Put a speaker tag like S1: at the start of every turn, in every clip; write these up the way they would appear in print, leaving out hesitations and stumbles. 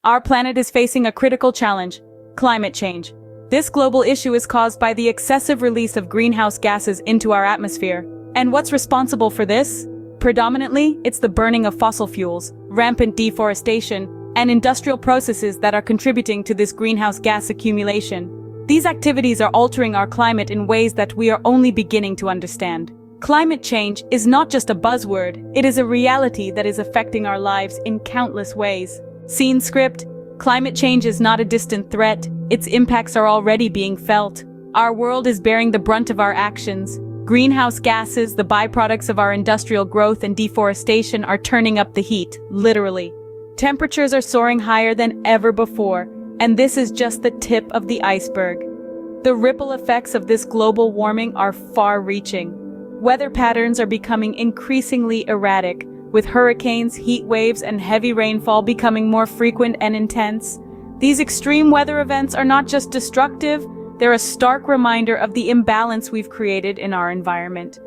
S1: Our planet is facing a critical challenge: climate change. This global issue is caused by the excessive release of greenhouse gases into our atmosphere. And what's responsible for this? Predominantly, it's the burning of fossil fuels, rampant deforestation, and industrial processes that are contributing to this greenhouse gas accumulation. These activities are altering our climate in ways that we are only beginning to understand. Climate change is not just a buzzword, it is a reality that is affecting our lives in countless ways. Scene script: climate change is not a distant threat, its impacts are already being felt. Our world is bearing the brunt of our actions. Greenhouse gases, the byproducts of our industrial growth and deforestation, are turning up the heat, literally. Temperatures are soaring higher than ever before, and this is just the tip of the iceberg. The ripple effects of this global warming are far-reaching. Weather patterns are becoming increasingly erratic, with hurricanes, heat waves, and heavy rainfall becoming more frequent and intense. These extreme weather events are not just destructive, they're a stark reminder of the imbalance we've created in our environment.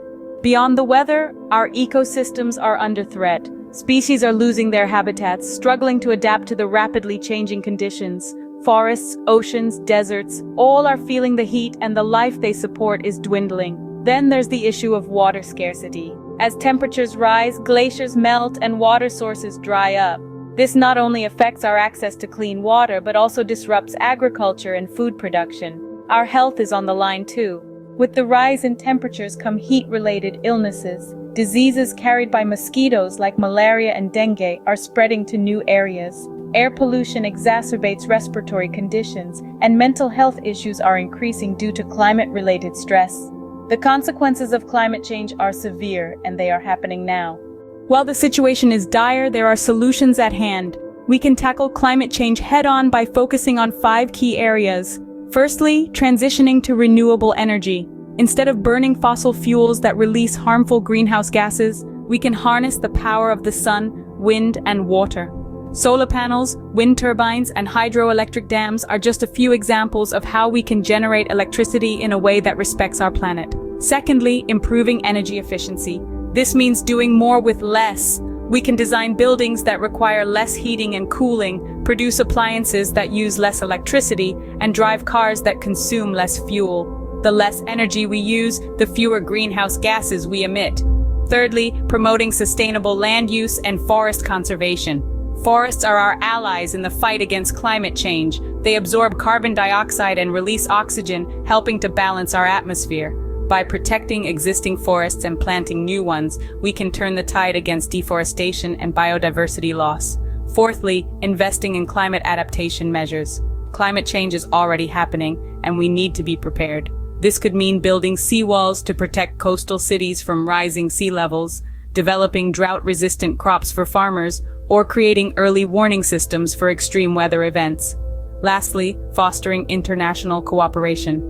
S1: Beyond the weather, our ecosystems are under threat. Species are losing their habitats, struggling to adapt to the rapidly changing conditions. Forests, oceans, deserts, all are feeling the heat, and the life they support is dwindling. Then there's the issue of water scarcity. As temperatures rise, glaciers melt, and water sources dry up. This not only affects our access to clean water, but also disrupts agriculture and food production. Our health is on the line too. With the rise in temperatures come heat-related illnesses. Diseases carried by mosquitoes like malaria and dengue are spreading to new areas. Air pollution exacerbates respiratory conditions, and mental health issues are increasing due to climate-related stress. The consequences of climate change are severe, and they are happening now. While the situation is dire, there are solutions at hand. We can tackle climate change head-on by focusing on 5 key areas. Firstly, transitioning to renewable energy. Instead of burning fossil fuels that release harmful greenhouse gases, we can harness the power of the sun, wind, and water. Solar panels, wind turbines, and hydroelectric dams are just a few examples of how we can generate electricity in a way that respects our planet. Secondly, improving energy efficiency. This means doing more with less. We can design buildings that require less heating and cooling, produce appliances that use less electricity, and drive cars that consume less fuel. The less energy we use, the fewer greenhouse gases we emit. Thirdly, promoting sustainable land use and forest conservation. Forests are our allies in the fight against climate change. They absorb carbon dioxide and release oxygen, helping to balance our atmosphere. By protecting existing forests and planting new ones, we can turn the tide against deforestation and biodiversity loss. Fourthly, investing in climate adaptation measures. Climate change is already happening, and we need to be prepared. This could mean building seawalls to protect coastal cities from rising sea levels, developing drought-resistant crops for farmers, or creating early warning systems for extreme weather events. Lastly, fostering international cooperation.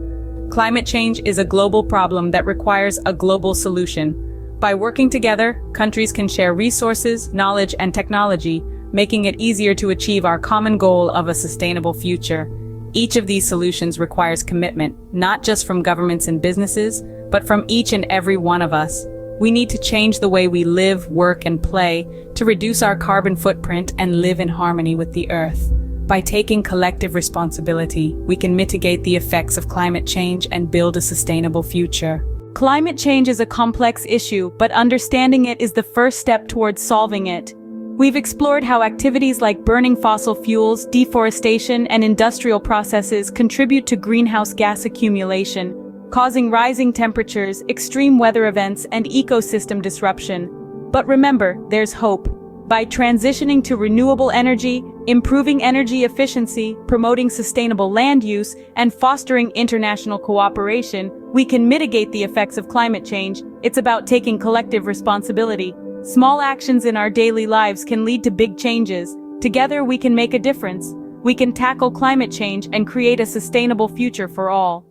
S1: Climate change is a global problem that requires a global solution. By working together, countries can share resources, knowledge, and technology, making it easier to achieve our common goal of a sustainable future. Each of these solutions requires commitment, not just from governments and businesses, but from each and every one of us. We need to change the way we live, work, and play to reduce our carbon footprint and live in harmony with the Earth. By taking collective responsibility, we can mitigate the effects of climate change and build a sustainable future. Climate change is a complex issue, but understanding it is the first step towards solving it. We've explored how activities like burning fossil fuels, deforestation, and industrial processes contribute to greenhouse gas accumulation, causing rising temperatures, extreme weather events, and ecosystem disruption. But remember, there's hope. By transitioning to renewable energy, improving energy efficiency, promoting sustainable land use, and fostering international cooperation, we can mitigate the effects of climate change. It's about taking collective responsibility. Small actions in our daily lives can lead to big changes. Together, we can make a difference. We can tackle climate change and create a sustainable future for all.